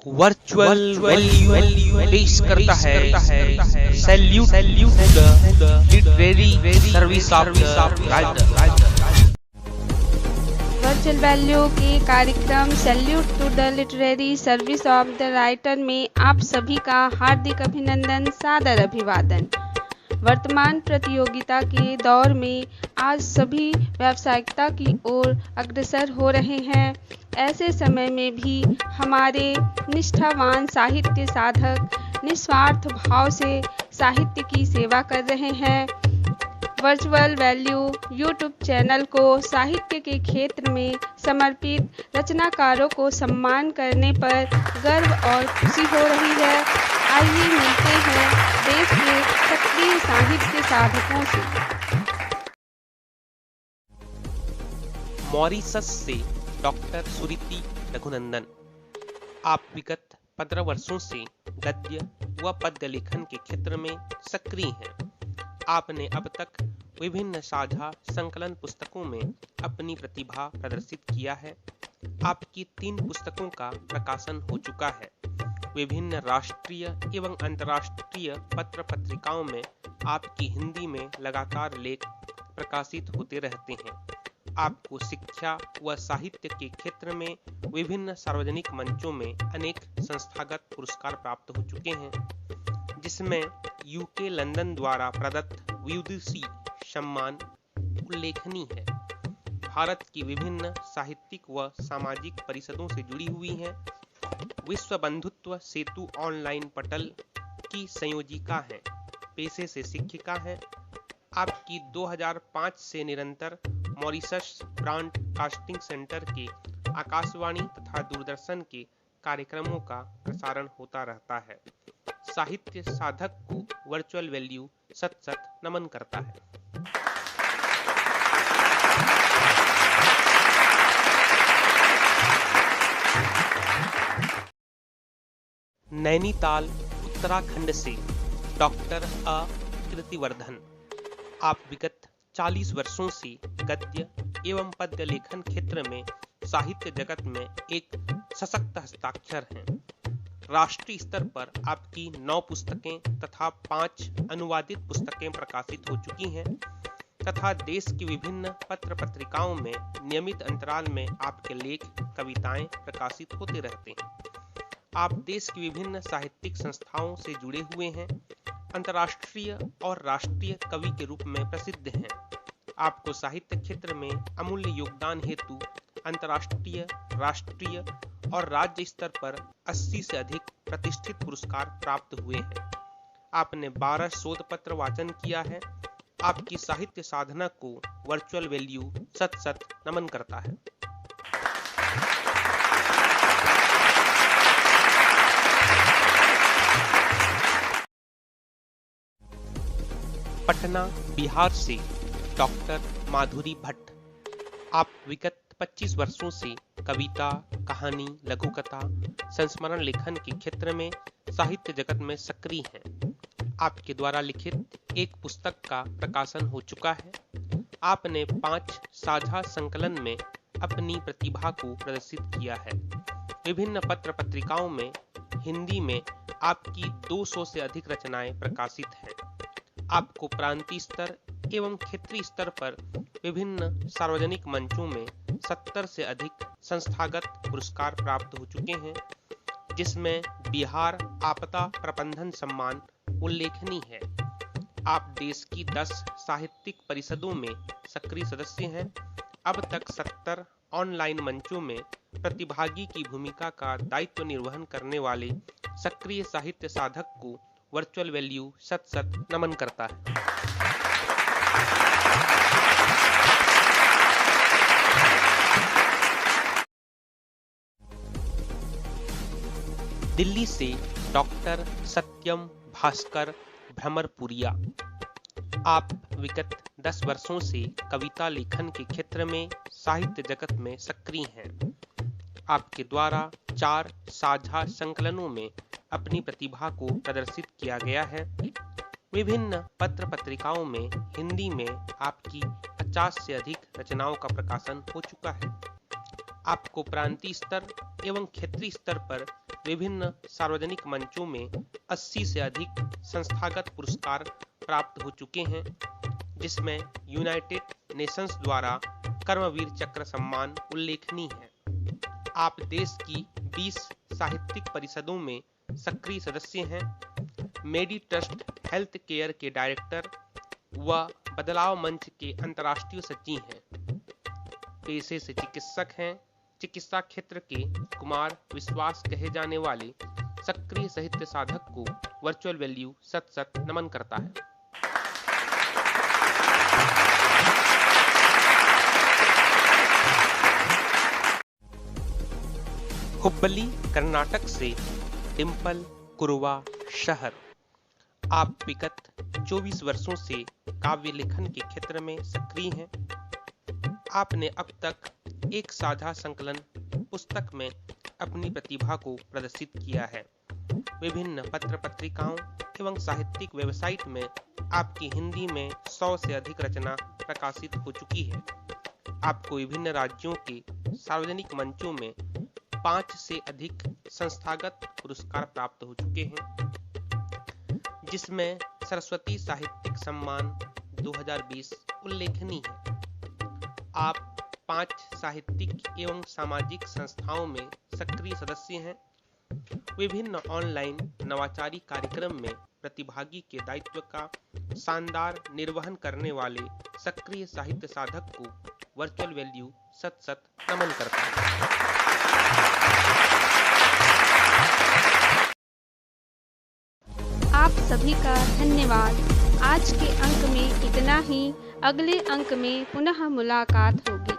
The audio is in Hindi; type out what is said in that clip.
वर्चुअल वैल्यू पेश करता है salute the literary service of the writer. Virtual value के कार्यक्रम salute to the literary service of the writer में आप सभी का हार्दिक अभिनंदन, सादर अभिवादन। वर्तमान प्रतियोगिता के दौर में आज सभी व्यावसायिकता की ओर अग्रसर हो रहे हैं। ऐसे समय में भी हमारे निष्ठावान साहित्य साधक निस्वार्थ भाव से साहित्य की सेवा कर रहे हैं। वर्चुअल वैल्यू यूट्यूब चैनल को साहित्य के क्षेत्र में समर्पित रचनाकारों को सम्मान करने पर गर्व और खुशी हो रही है। आइए मिलते हैं देश के सक्रिय साहित्य साधकों से। मॉरिशस से डॉक्टर सुरीति रघुनंदन। आप विगत 15 वर्षों से गद्य व पद्य लेखन के क्षेत्र में सक्रिय हैं। आपने अब तक विभिन्न साझा संकलन पुस्तकों में अपनी प्रतिभा प्रदर्शित किया है। आपकी 3 पुस्तकों का प्रकाशन हो चुका है। विभिन्न राष्ट्रीय एवं अंतर्राष्ट्रीय पत्र पत्रिकाओं में आपकी हिंदी में लगातार लेख प्रकाशित होते रहते हैं। आपको शिक्षा व साहित्य के क्षेत्र में विभिन्न सार्वजनिक मंचों में अनेक संस्थागत पुरस्कार प्राप्त हो चुके हैं, जिसमें यूके लंदन द्वारा प्रदत्त विदुषी सम्मान उल्लेखनीय है। भारत की विभिन्न साहित्यिक व सामाजिक परिषदों से जुड़ी हुई हैं। विश्व बंधुत्व सेतु ऑनलाइन पटल की संयोजिका हैं। पेशे से शिक्षिका हैं। आपकी 2005 से निरंतर मॉरिशस ब्रॉडकास्टिंग सेंटर के आकाशवाणी तथा दूरदर्शन के कार्यक्रमों का प्रसारण होता रहता है। साहित्य साधक को वर्चुअल वैल्यू सत नमन करता है। नैनीताल उत्तराखंड से डॉक्टर अ कीर्तिवर्धन। आप विगत 40 वर्षों से गद्य एवं पद्य लेखन क्षेत्र में साहित्य जगत में एक सशक्त हस्ताक्षर हैं। राष्ट्रीय स्तर पर आपकी 9 पुस्तकें तथा 5 अनुवादित पुस्तकें प्रकाशित हो चुकी हैं तथा देश की विभिन्न पत्र पत्रिकाओं में नियमित अंतराल में आपके लेख कविताएं प्रकाशित होते रहते हैं। आप देश की विभिन्न साहित्यिक संस्थाओं से जुड़े हुए हैं। अंतर्राष्ट्रीय और राष्ट्रीय कवि के रूप में प्रसिद्ध हैं। आपको साहित्य क्षेत्र में अमूल्य योगदान हेतु अंतर्राष्ट्रीय, राष्ट्रीय और राज्य स्तर पर 80 से अधिक प्रतिष्ठित पुरस्कार प्राप्त हुए हैं। आपने 12 शोध पत्र वाचन किया है। आपकी साहित्य साधना को वर्चुअल वैल्यू सत नमन करता है। पटना बिहार से डॉक्टर माधुरी भट्ट। आप विगत 25 वर्षों से कविता, कहानी, लघुकथा, संस्मरण लेखन के क्षेत्र में साहित्य जगत में सक्रिय हैं। आपके द्वारा लिखित एक पुस्तक का प्रकाशन हो चुका है। आपने 5 साझा संकलन में अपनी प्रतिभा को प्रदर्शित किया है। विभिन्न पत्र पत्रिकाओं में हिंदी में आपकी 200 से अधिक रचनाएं प्रकाशित हैं। आपको प्रांतीय स्तर एवं क्षेत्रीय स्तर पर विभिन्न सार्वजनिक मंचों में 70 से अधिक संस्थागत पुरस्कार प्राप्त हो चुके हैं, जिसमें बिहार आपदा प्रबंधन सम्मान उल्लेखनीय है। आप देश की 10 साहित्यिक परिषदों में सक्रिय सदस्य हैं। अब तक 70 ऑनलाइन मंचों में प्रतिभागी की भूमिका का दायित्व निर्वहन करने वाले सक्रिय साहित्य साधक को वर्चुअल वैल्यू सत नमन करता है। दिल्ली से डॉक्टर सत्यम भास्कर भ्रमरपुरिया। आप विगत 10 वर्षों से कविता लेखन के क्षेत्र में साहित्य जगत में सक्रिय हैं। आपके द्वारा 4 साझा संकलनों में अपनी प्रतिभा को प्रदर्शित किया गया है। विभिन्न पत्र पत्रिकाओं में हिंदी में आपकी 50 से अधिक रचनाओं का प्रकाशन हो चुका है। आपको प्रांतीय स्तर एवं क्षेत्रीय स्तर पर विभिन्न सार्वजनिक मंचों में 80 से अधिक संस्थागत पुरस्कार प्राप्त हो चुके हैं, जिसमें यूनाइटेड नेशंस द्वारा कर्मवीर चक्र सम्मान उल्लेखनीय है। आप देश की 20 साहित्यिक परिषदों में सक्रिय सदस्य हैं, मेडी ट्रस्ट हेल्थ केयर के डायरेक्टर व बदलाव मंच के अंतर्राष्ट्रीय सचिव हैं। पेशे से चिकित्सक हैं। चिकित्सा क्षेत्र के कुमार विश्वास कहे जाने वाले सक्रिय साहित्य साधक को वर्चुअल वैल्यू सत नमन करता है। हुब्बली कर्नाटक से डिंपल कुरवा शहर। आप विगत 24 वर्षों से काव्य लेखन के क्षेत्र में सक्रिय हैं। आपने अब तक एक साझा संकलन पुस्तक में अपनी प्रतिभा को प्रदर्शित किया है। विभिन्न पत्र पत्रिकाओं एवं साहित्यिक वेबसाइट में आपकी हिंदी में 100 से अधिक रचना प्रकाशित हो चुकी है। आपको विभिन्न राज्यों के सार्वजनिक मंचों में 5 से अधिक संस्थागत पुरस्कार प्राप्त हो चुके हैं, जिसमें सरस्वती साहित्यिक सम्मान 2020 उल्लेखनीय है। आप 5 साहित्यिक एवं सामाजिक संस्थाओं में सक्रिय सदस्य हैं। विभिन्न ऑनलाइन नवाचारी कार्यक्रम में प्रतिभागी के दायित्व का शानदार निर्वहन करने वाले सक्रिय साहित्य साधक को वर्चुअल वैल्यू सत नमन करता है। आप सभी का धन्यवाद। आज के अंक में इतना ही। अगले अंक में पुनः मुलाकात होगी।